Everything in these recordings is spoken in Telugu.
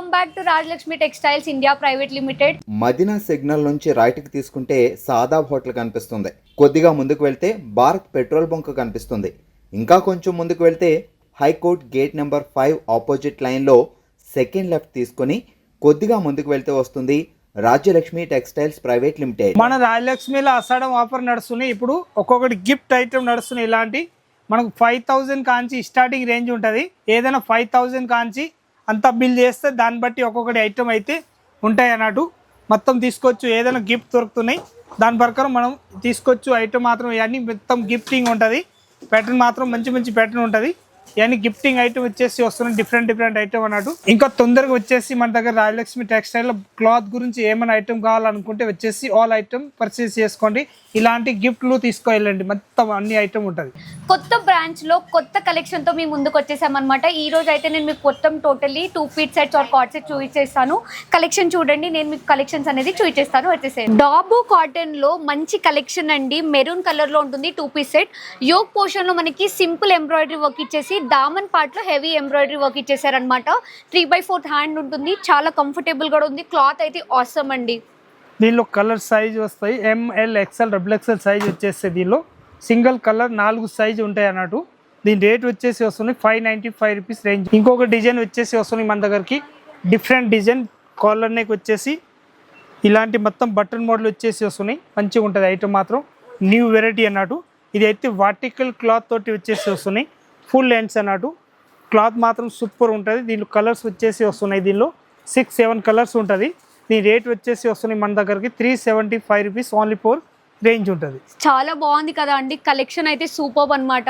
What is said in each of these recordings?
Welcome back to Rajalakshmi textiles India private limited. Madina signal నుంచి రైట్ కి తీసుకుంటే సాదాబ్ హోటల్ కనిపిస్తుంది. కొద్దిగా ముందుకు వెళ్తే భారత్ పెట్రోల్ బంక్ కనిపిస్తుంది. ఇంకా కొంచెం ముందుకు వెళ్తే హైకోర్ట్ గేట్ నెంబర్ 5 ఆపోజిట్ లైన్లో సెకండ్ లెఫ్ట్ తీసుకొని కొద్దిగా ముందుకు వెళ్తే వస్తుంది రాజ్యలక్ష్మి టెక్స్టైల్స్ ప్రైవేట్ లిమిటెడ్. మన రాజలక్ష్మిలో అసాడం ఆఫర్ నడుస్తున్నాయి. ఇప్పుడు ఒక్కొక్కటి గిఫ్ట్ ఐటమ్ నడుస్తున్నాయి. ఇలాంటి మనకు 5000 కాంచి స్టార్టింగ్ రేంజ్ ఉంటుంది. ఏదైనా 5000 కాంచి అంతా బిల్ చేస్తే దాన్ని బట్టి ఒక్కొక్కటి ఐటమ్ అయితే ఉంటాయి అన్నట్టు. మొత్తం తీసుకోవచ్చు, ఏదైనా గిఫ్ట్ దొరుకుతున్నాయి దాని ప్రకారం మనం తీసుకోవచ్చు. ఐటమ్ మాత్రం ఇవన్నీ మొత్తం గిఫ్టింగ్ ఉంటుంది. ప్యాటర్న్ మాత్రం మంచి మంచి ప్యాటర్న్ ఉంటుంది. ఇవన్నీ గిఫ్టింగ్ ఐటమ్ వచ్చేసి వస్తున్నాయి, డిఫరెంట్ ఐటమ్ అన్నట్టు. ఇంకా తొందరగా వచ్చేసి మన దగ్గర రాజలక్ష్మి టెక్స్టైల్ క్లాత్ గురించి ఏమైనా ఐటమ్ కావాలనుకుంటే వచ్చేసి ఆల్ ఐటమ్ పర్చేస్ చేసుకోండి. ఇలాంటి గిఫ్ట్లు తీసుకెళ్ళండి, మొత్తం అన్ని ఐటమ్ ఉంటుంది. కొత్త బ్రాంచ్ లో కొత్త కలెక్షన్ తో మేము ముందుకు వచ్చేసామన్నమాట. ఈ రోజు అయితే నేను మీకు మొత్తం totally 2 piece sets or co-ord set చూపించేస్తాను. కలెక్షన్ చూడండి, నేను మీకు కలెక్షన్స్ అనేది చూపించేస్తాను. వచ్చేసేయండి. డాబు కాటన్ లో మంచి కలెక్షన్ అండి. మెరూన్ కలర్ లో ఉంటుంది 2 పీస్ సెట్. యోగ్ పోర్షన్ లో మనకి సింపుల్ ఎంబ్రాయిడరీ వర్క్ ఇచ్చేసి దామన్ పార్ట్ లో హెవీ ఎంబ్రాయిడరీ వర్క్ ఇచ్చేసారనమాట. 3/4 హ్యాండ్ ఉంటుంది, చాలా కంఫర్టబుల్ గా ఉంది. క్లాత్ అయితే ఆసమ్ అండి. దీనిలో కలర్ సైజ్ వస్తాయి. ML XL XXL సైజ్ వచ్చేస్తే దీనిలో సింగిల్ కలర్ 4 సైజు ఉంటాయి అన్నట్టు. దీని రేట్ వచ్చేసి వస్తుంది 595 రూపీస్ రేంజ్. ఇంకొక డిజైన్ వచ్చేసి వస్తుంది మన దగ్గరికి, డిఫరెంట్ డిజైన్. కాలర్ నెక్ వచ్చేసి ఇలాంటి మొత్తం బటన్ మోడల్ వచ్చేసి వస్తున్నాయి. మంచిగా ఉంటుంది ఐటమ్ మాత్రం, న్యూ వెరైటీ అన్నట్టు. ఇది అయితే వర్టికల్ క్లాత్ తోటి వచ్చేసి వస్తున్నాయి, ఫుల్ లెన్స్ అన్నట్టు. క్లాత్ మాత్రం సూపర్ ఉంటుంది. దీనిలో కలర్స్ వచ్చేసి వస్తున్నాయి. దీనిలో 6-7 కలర్స్ ఉంటుంది. దీని రేట్ వచ్చేసి వస్తున్నాయి మన దగ్గరికి 375 రూపీస్ ఓన్లీ ఫోర్ రేంజ్ ఉంటుంది. చాలా బాగుంది కదా అండి. కలెక్షన్ అయితే సూపర్ అనమాట.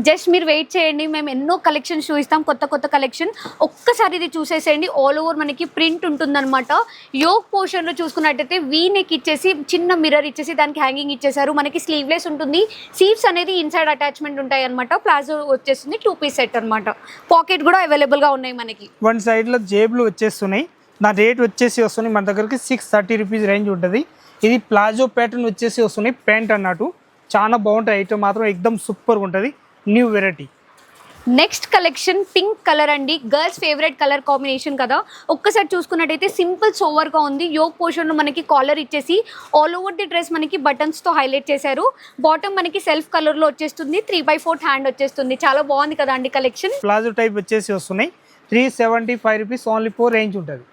జస్ట్ మీరు వెయిట్ చేయండి, మేము ఎన్నో కలెక్షన్ చూపిస్తాం, కొత్త కలెక్షన్. ఒక్కసారి ఇది చూసేసేయండి. ఆల్ ఓవర్ మనకి ప్రింట్ ఉంటుందన్నమాట. యోగ్ పోర్షన్లో చూసుకున్నట్టయితే వీ నెక్ ఇచ్చేసి చిన్న మిర్రర్ ఇచ్చేసి దానికి హ్యాంగింగ్ ఇచ్చేసారు. మనకి స్లీవ్లెస్ ఉంటుంది. సీవ్స్ అనేది ఇన్సైడ్ అటాచ్మెంట్ ఉంటాయి అనమాట. ప్లాజో వచ్చేస్తుంది 2 పీస్ సెట్ అనమాట. పాకెట్ కూడా అవైలబుల్గా ఉన్నాయి మనకి. వన్ సైడ్లో జేబులు వచ్చేస్తున్నాయి. నా రేట్ వచ్చేసి వస్తున్నాయి మన దగ్గరికి 630 రూపీస్ రేంజ్ ఉంటుంది. ఇది ప్లాజో ప్యాటర్న్ వచ్చేసి వస్తున్నాయి, ప్యాంట్ అన్నట్టు. చాలా బాగుంటుంది ఐటమ్ మాత్రం, ఎక్దమ్ సూపర్గా ఉంటుంది, new variety. Next collection pink colour అండి. గర్ల్స్ ఫేవరెట్ కలర్ కాంబినేషన్ కదా. ఒక్కసారి చూసుకున్నట్టయితే సింపుల్ సోవర్గా ఉంది. యోగ్ పోర్షన్లో మనకి కాలర్ ఇచ్చేసి ఆల్ ఓవర్ ది డ్రెస్ మనకి బటన్స్తో హైలైట్ చేశారు. బాటమ్ మనకి సెల్ఫ్ కలర్లో వచ్చేస్తుంది. 3/4 హ్యాండ్ వచ్చేస్తుంది. చాలా బాగుంది కదా అండి కలెక్షన్. ప్లాజో టైప్ వచ్చేసి వస్తున్నాయి. 375 రూపీస్ ఓన్లీ ఫోర్ రేంజ్ ఉంటుంది.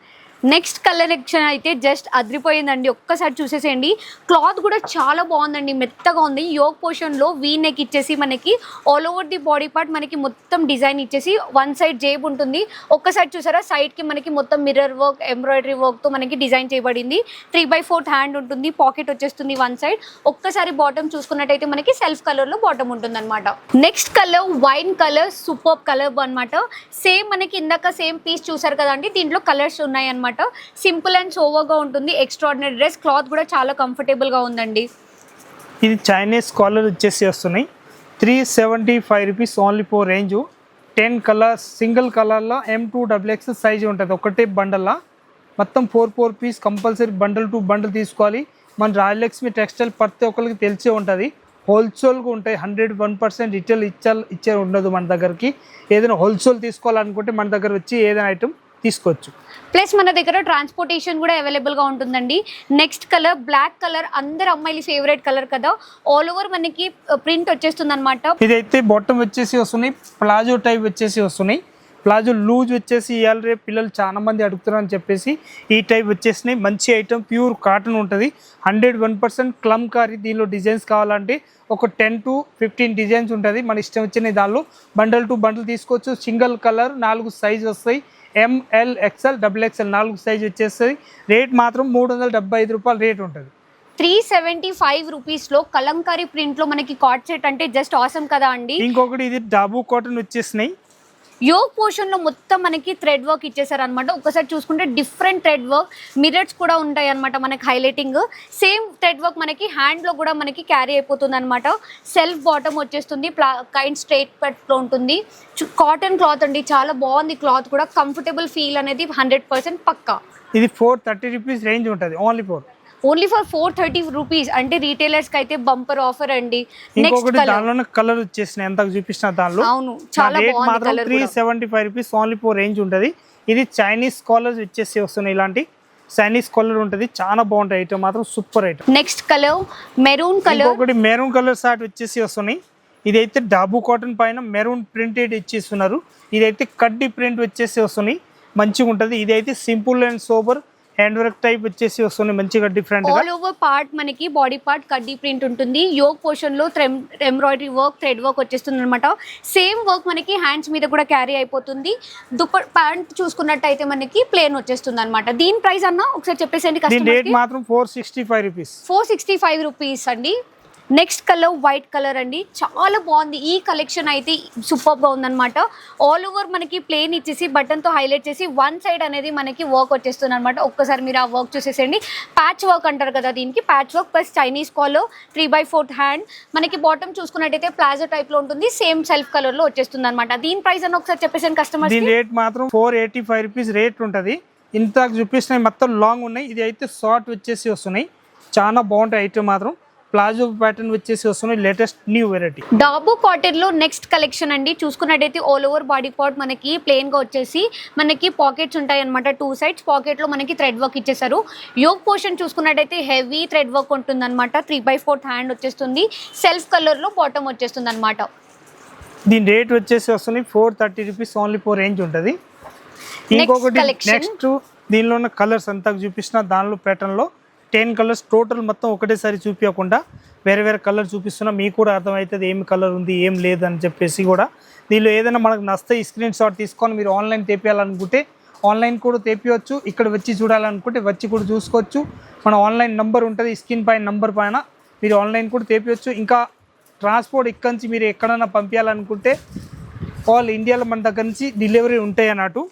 నెక్స్ట్ కలెక్షన్ అయితే జస్ట్ అదిరిపోయిందండి. ఒక్కసారి చూసేసేయండి. క్లాత్ కూడా చాలా బాగుందండి, మెత్తగా ఉంది. యోగ్ పోర్షన్లో వీ నెక్ ఇచ్చేసి మనకి all over the body part మనకి మొత్తం డిజైన్ ఇచ్చేసి వన్ సైడ్ జేబ్ ఉంటుంది. ఒక్కసారి చూసారా, సైడ్కి మనకి మొత్తం మిర్రర్ వర్క్, ఎంబ్రాయిడరీ వర్క్తో మనకి డిజైన్ చేయబడింది. 3/4 హ్యాండ్ ఉంటుంది. పాకెట్ వచ్చేస్తుంది వన్ సైడ్. ఒక్కసారి బాటమ్ చూసుకున్నట్టయితే మనకి సెల్ఫ్ కలర్లో బాటమ్ ఉంటుంది అనమాట. Next colour wine colour, super colour అనమాట. సేమ్ మనకి ఇందాక సేమ్ పీస్ చూసారు కదండి, దీంట్లో కలర్స్ ఉన్నాయి అనమాట. సింపుల్ అండ్ సోవర్గా ఉంటుంది. Extraordinary dress. క్లాత్ కూడా చాలా కంఫర్టబుల్గా ఉందండి. ఇది చైనీస్ కాలర్ వచ్చేసి వస్తున్నాయి. 375 rupees only for range. 10 colours, single కలర్లో M2XX సైజ్ ఉంటుంది. ఒకటే బండల్లా మొత్తం 4 piece compulsory bundle to bundle తీసుకోవాలి. మన రాజలక్ష్మి టెక్స్టైల్ ప్రతి ఒక్కరికి తెలిసే ఉంటుంది. హోల్సేల్గా ఉంటాయి. 101% రిటైల్ ఇచ్చే ఉండదు మన దగ్గరికి. ఏదైనా హోల్సేల్ తీసుకోవాలనుకుంటే మన దగ్గర వచ్చి ఏదైనా ఐటమ్ తీసుకోవచ్చు. ప్లస్ మన దగ్గర ట్రాన్స్పోర్టేషన్ కూడా అవైలబుల్గా ఉంటుందండి. నెక్స్ట్ కలర్ బ్లాక్ కలర్, అందరు అమ్మాయిల ఫేవరెట్ కలర్ కదా. ఆల్ ఓవర్ మనకి ప్రింట్ వచ్చేస్తుంది అనమాట. ఇదైతే బాటమ్ వచ్చేసి వస్తున్నాయి, ప్లాజో టైప్ వచ్చేసి వస్తున్నాయి. ప్లాజో లూజ్ వచ్చేసి ఇవాళ రేపు పిల్లలు చాలా మంది అడుగుతున్నారు అని చెప్పేసి ఈ టైప్ వచ్చేసినాయి. మంచి ఐటమ్, ప్యూర్ కాటన్ ఉంటుంది. 101% క్లమ్కారీ. దీనిలో డిజైన్స్ కావాలంటే ఒక 10 to 15 డిజైన్స్ ఉంటుంది. మన ఇష్టం వచ్చిన దానిలో బండల్ టు బండల్ తీసుకోవచ్చు. సింగిల్ కలర్ 4 సైజ్ వస్తాయి. ML XL XXL 4 సైజ్ వచ్చేస్తుంది. రేట్ మాత్రం 375 రూపాయలు రేట్ ఉంటుంది. 375 రూపీస్లో కలంకారీ ప్రింట్లో మనకి కార్డ్ సెట్ అంటే జస్ట్ ఆసమ్ కదా అండి. ఇంకొకటి ఇది డాబు కాటన్ వచ్చేసినాయి. యోగ్ పోర్షన్లో మొత్తం మనకి థ్రెడ్ వర్క్ ఇచ్చేసారు అనమాట. ఒకసారి చూసుకుంటే డిఫరెంట్ థ్రెడ్ వర్క్, మిర్రర్స్ కూడా ఉంటాయి అనమాట మనకి హైలైటింగ్. సేమ్ థ్రెడ్ వర్క్ మనకి హ్యాండ్లో కూడా మనకి క్యారీ అయిపోతుంది అనమాట. సెల్ఫ్ బాటమ్ వచ్చేస్తుంది, కైండ్ స్ట్రైట్ కట్లో ఉంటుంది. కాటన్ క్లాత్ అండి, చాలా బాగుంది. క్లాత్ కూడా కంఫర్టబుల్ ఫీల్ అనేది 100% పక్కా. ఇది 430 రూపీస్ రేంజ్ ఉంటుంది only four. Only for 430 rupees. అంటే రీటైలర్స్ కి అయితే బంపర్ ఆఫర్ అండి. నెక్స్ట్ ఇంకొకటి కలర్, దానిలోనే కలర్ వచ్చేసినాయి ఎంత చూపించిన దానిలో. అవును చాలా రేట్ బాగుంది మాత్రం colour. 375 rupees only for range ఉంటుంది. ఇది చైనీస్ కాలర్స్ వచ్చేసి వస్తున్నాయి, ఇలాంటి చైనీస్ కలర్ ఉంటుంది, చాలా బాగుంటాయి ఐటమ్ మాత్రం super item. Next colour maroon colour, ఇంకొకటి మెరూన్ కలర్ షార్ట్ వచ్చేసి వస్తున్నాయి. ఇదైతే డాబు కాటన్ పైన మెరూన్ ప్రింటెడ్ ఇచ్చేస్తున్నారు. ఇదైతే కడ్డీ ప్రింట్ వచ్చేసి వస్తున్నాయి, మంచిగా ఉంటుంది. ఇదైతే simple and sober hand work type వచ్చేసి వస్తుంది, మంచిగా డిఫరెంట్ గా. ఆల్ ఓవర్ పార్ట్ మనకి బాడీ పార్ట్ కడ్డీ ప్రింట్ ఉంటుంది. యోగ్ పోర్షన్ లో ఎంబ్రాయిడరీ వర్క్, థ్రెడ్ వర్క్ వచ్చేస్తుంది అనమాట. సేమ్ వర్క్ మనకి హ్యాండ్స్ మీద కూడా క్యారీ అయిపోతుంది. ప్యాంట్ చూసుకున్నట్టయితే మనకి ప్లేన్ వచ్చేస్తుంది అనమాట. దీని ప్రైస్ అన్న ఒకసారి చెప్పేసండి. దీని రేట్ మాత్రం 465 రూపీస్. 465 రూపీస్ అండి. నెక్స్ట్ కలర్ వైట్ కలర్ అండి, చాలా బాగుంది. ఈ కలెక్షన్ అయితే సూపర్ గా ఉందన్నమాట. ఆల్ ఓవర్ మనకి ప్లేన్ ఇచ్చేసి బటన్ తో హైలైట్ చేసి వన్ సైడ్ అనేది మనకి వర్క్ వచ్చేస్తుంది అనమాట. ఒక్కసారి మీరు ఆ వర్క్ చూసేసండి. ప్యాచ్ వర్క్ అంటారు కదా దీనికి, patch work plus Chinese collar, 3/4 hand. మనకి బాటమ్ చూసుకున్నట్టయితే ప్లాజో టైప్ లో ఉంటుంది, సేమ్ సెల్ఫ్ కలర్ లో వచ్చేస్తుంది అనమాట. దీని ప్రైస్ అని ఒకసారి చెప్పేసాను కస్టమర్. దీని రేట్ మాత్రం 485 రూపీస్ రేట్ ఉంటుంది. ఇంత చూపిస్తున్నాయి మొత్తం లాంగ్ ఉన్నాయి. ఇది అయితే షార్ట్ వచ్చేసి వస్తున్నాయి, చాలా బాగుంటాయి ఐటమ్ మాత్రం. ప్లాజో ప్యాటర్న్ వచ్చేసి వస్తున్నాయి, లేటెస్ట్ న్యూ వెరైటీ. డాబు కాటన్ లో నెక్స్ట్ కలెక్షన్ అండి. చూసుకున్నట్టయితే ఆల్ ఓవర్ బాడీ పార్ట్ మనకి ప్లెయిన్ గా వచ్చేసి మనకి పాకెట్స్ ఉంటాయి అనమాట. 2 సైడ్స్ పాకెట్ లో మనకి థ్రెడ్ వర్క్ ఇచ్చేసారు. యోగ్ పోర్షన్ చూసుకున్నట్టయితే హెవీ థ్రెడ్ వర్క్ ఉంటుంది అనమాట. 3/4 హ్యాండ్ వచ్చేస్తుంది, సెల్ఫ్ కలర్ లో బాటమ్ వచ్చేస్తుంది అనమాట. దీని రేట్ వచ్చేసి వస్తుంది 430 రూపీస్ ఓన్లీ ఫోర్ రేంజ్ ఉంటుంది. ఇంకొకటి నెక్స్ట్ దీనిలో ఉన్న కలర్స్ అంతా చూపిస్తున్న దానిలో ప్యాటర్న్ లో 10 కలర్స్ టోటల్ మొత్తం ఒకటేసారి చూపించకుండా వేరే వేరే కలర్ చూపిస్తున్నా, మీకు కూడా అర్థమవుతుంది ఏం కలర్ ఉంది ఏం లేదు అని చెప్పేసి. కూడా దీనిలో ఏదైనా మనకు నచ్చితే స్క్రీన్ షాట్ తీసుకొని మీరు ఆన్లైన్ తెప్పియాలనుకుంటే ఆన్లైన్ కూడా తెప్పియవచ్చు, ఇక్కడ వచ్చి చూడాలనుకుంటే వచ్చి కూడా చూసుకోవచ్చు. మన ఆన్లైన్ నెంబర్ ఉంటుంది స్క్రీన్ పైన, నెంబర్ పైన మీరు ఆన్లైన్ కూడా తెప్పియవచ్చు. ఇంకా ట్రాన్స్పోర్ట్ ఇక్కడి నుంచి మీరు ఎక్కడైనా పంపించాలనుకుంటే ఆల్ ఇండియాలో మన దగ్గర నుంచి డెలివరీ ఉంటాయి అన్నట్టు.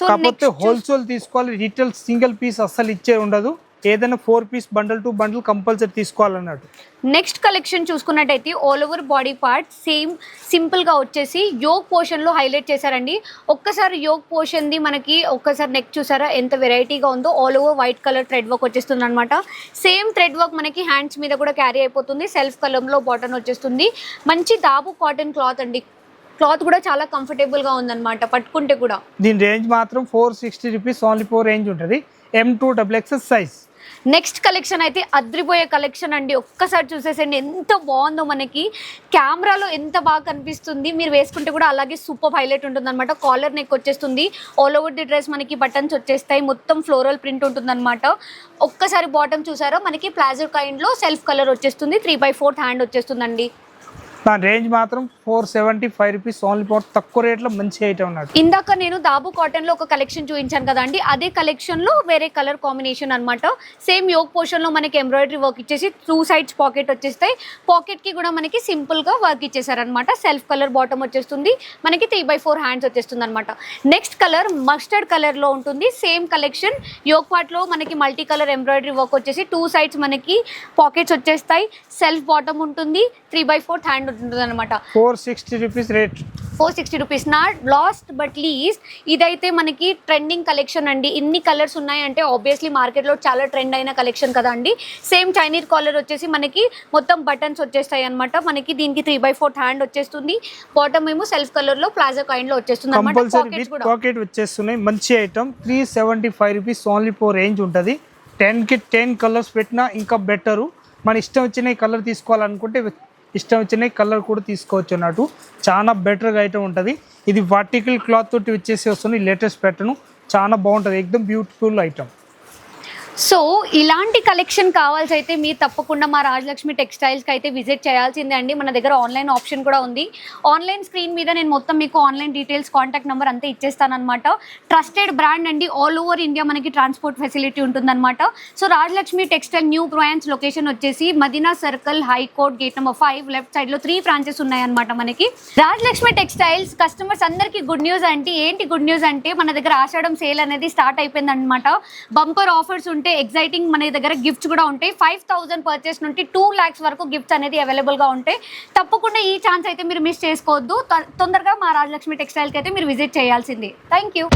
కాకపోతే హోల్సేల్ తీసుకోవాలి, రీటైల్ సింగిల్ పీస్ అస్సలు ఇచ్చే ఉండదు. ఏదైనా 4 piece bundle to bundle compulsory తీసుకోవాలన్నట్టు. నెక్స్ట్ కలెక్షన్ చూసుకున్నట్టయితే all over body part same simple గా వచ్చేసి యోగ్ పోర్షన్ లో హైలైట్ చేశారండి. ఒక్కసారి యోగ్ పోర్షన్ ది మనకి ఒక్కసారి నెక్ చూసారా ఎంత వెరైటీగా ఉందో. All over white colour thread work వచ్చేస్తుంది అనమాట. సేమ్ థ్రెడ్ వర్క్ మనకి హ్యాండ్స్ మీద కూడా క్యారీ అయిపోతుంది. సెల్ఫ్ కలర్ లో బాటన్ వచ్చేస్తుంది. మంచి దాబు కాటన్ క్లాత్ అండి. క్లాత్ కూడా చాలా కంఫర్టబుల్ గా ఉందన్నమాట పట్టుకుంటే కూడా. దీని రేంజ్ మాత్రం 460 రూపీస్ ఓన్లీ ఫోర్ రేంజ్ ఉంటుంది, M2XXL సైజ్. నెక్స్ట్ కలెక్షన్ అయితే అద్రిపోయే కలెక్షన్ అండి. ఒక్కసారి చూసేసండి ఎంత బాగుందో. మనకి కెమెరాలో ఎంత బాగా కనిపిస్తుంది, మీరు వేసుకుంటే కూడా అలాగే సూపర్ హైలైట్ ఉంటుంది అనమాట. కాలర్ నెక్ వచ్చేస్తుంది, ఆల్ ఓవర్ ది డ్రెస్ మనకి బటన్స్ వచ్చేస్తాయి, మొత్తం ఫ్లోరల్ ప్రింట్ ఉంటుంది అనమాట. ఒక్కసారి బాటమ్ చూసారో మనకి ప్లాజో కైండ్ లో సెల్ఫ్ కలర్ వచ్చేస్తుంది, 3/4 హ్యాండ్ వచ్చేస్తుందండి. దాని రేంజ్ మాత్రం 475 రూపీస్ ఓన్లీ ఫోర్, తక్కువ రేట్లో మంచి ఐటమ్ ఉన్నాడు. ఇందాక నేను దాబు కాటన్ లో ఒక కలెక్షన్ చూపించాను కదా అండి, అదే కలెక్షన్ లో వేరే కలర్ కాంబినేషన్ అనమాట. సేమ్ యోగ్ పోర్షన్ లో మనకి ఎంబ్రాయిడరీ వర్క్ ఇచ్చేసి 2 సైడ్స్ పాకెట్ వచ్చేస్తాయి. పాకెట్ కి కూడా మనకి సింపుల్ గా వర్క్ ఇచ్చేసారనమాట. సెల్ఫ్ కలర్ బాటమ్ వచ్చేస్తుంది, మనకి 3/4 హ్యాండ్స్ వచ్చేస్తుంది అనమాట. నెక్స్ట్ కలర్ మస్టర్డ్ కలర్ లో ఉంటుంది. సేమ్ కలెక్షన్ యోగ్ పార్ట్ లో మనకి మల్టీ కలర్ ఎంబ్రాయిడరీ వర్క్ వచ్చేసి 2 సైడ్స్ మనకి పాకెట్స్ వచ్చేస్తాయి. సెల్ఫ్ బాటమ్ ఉంటుంది, 3/4 హ్యాండ్ ఉంటుంది అనమాట. 460 రూపీస్ రేట్. 460 రూపీస్. నా లాస్ట్ బట్ లీస్ట్ ఇదైతే మనకి ట్రెండింగ్ కలెక్షన్ అండి. ఇన్ని కలర్స్ ఉన్నాయంటే ఆబ్వియస్లీ మార్కెట్లో చాలా ట్రెండ్ అయిన కలెక్షన్ కదా అండి. సేమ్ చైనీస్ కాలర్ వచ్చేసి మనకి మొత్తం బటన్స్ వచ్చేస్తాయి అనమాట. మనకి దీనికి 3/4 హ్యాండ్ వచ్చేస్తుంది. బాటమ్ ఏమో సెల్ఫ్ కలర్ లో ప్లాజో కైండ్ లో వచ్చేస్తుంది అనమాట. పాకెట్ వచ్చేస్తున్నాయి, మంచి item. 375 rupees only for range ఉంటుంది. 10కి 10 కలర్స్ పెట్టినా ఇంకా బెటరు. మన ఇష్టం వచ్చిన కలర్ తీసుకోవాలనుకుంటే ఇష్టం వచ్చిన కలర్ కూడా తీసుకోవచ్చు అన్నట్టు. చాలా బెటర్గా ఐటమ్ ఉంటుంది. ఇది వర్టికల్ క్లాత్ తోటి వచ్చేసి వస్తుంది, లేటెస్ట్ ప్యాటర్న్, చాలా బాగుంటుంది, ఎక్దమ్ బ్యూటిఫుల్ ఐటమ్. సో ఇలాంటి కలెక్షన్ కావాల్సి అయితే మీరు తప్పకుండా మా రాజలక్ష్మి టెక్స్టైల్స్కి అయితే విజిట్ చేయాల్సిందే అండి. మన దగ్గర ఆన్లైన్ ఆప్షన్ కూడా ఉంది. ఆన్లైన్ స్క్రీన్ మీద నేను మొత్తం మీకు ఆన్లైన్ డీటెయిల్స్, కాంటాక్ట్ నెంబర్ అంతా ఇచ్చేస్తానమాట. ట్రస్టెడ్ బ్రాండ్ అండి, ఆల్ ఓవర్ ఇండియా మనకి ట్రాన్స్పోర్ట్ ఫెసిలిటీ ఉంటుందన్నమాట. So Rajalakshmi textile new branch location వచ్చేసి Madina circle, high court, gate number 5 left సైడ్లో 3 బ్రాంచెస్ ఉన్నాయన్నమాట మనకి. రాజలక్ష్మి టెక్స్టైల్స్ కస్టమర్స్ అందరికీ గుడ్ న్యూస్ అంటే ఏంటి గుడ్ న్యూస్ అంటే మన దగ్గర ఆషాఢం సేల్ అనేది స్టార్ట్ అయిపోయింది అనమాట. బంపర్ ఆఫర్స్ ఉంటే ఎగ్జైటింగ్ మన దగ్గర గిఫ్ట్స్ కూడా ఉంటాయి. 5000 పర్చేస్ నుండి 2 lakhs వరకు గిఫ్ట్స్ అనేది అవైలబుల్గా ఉంటాయి. తప్పకుండా ఈ ఛాన్స్ అయితే మీరు మిస్ చేసుకోవద్దు. తొందరగా మా రాజలక్ష్మి టెక్స్టైల్కి అయితే మీరు విజిట్ చేయాల్సింది. Thank you.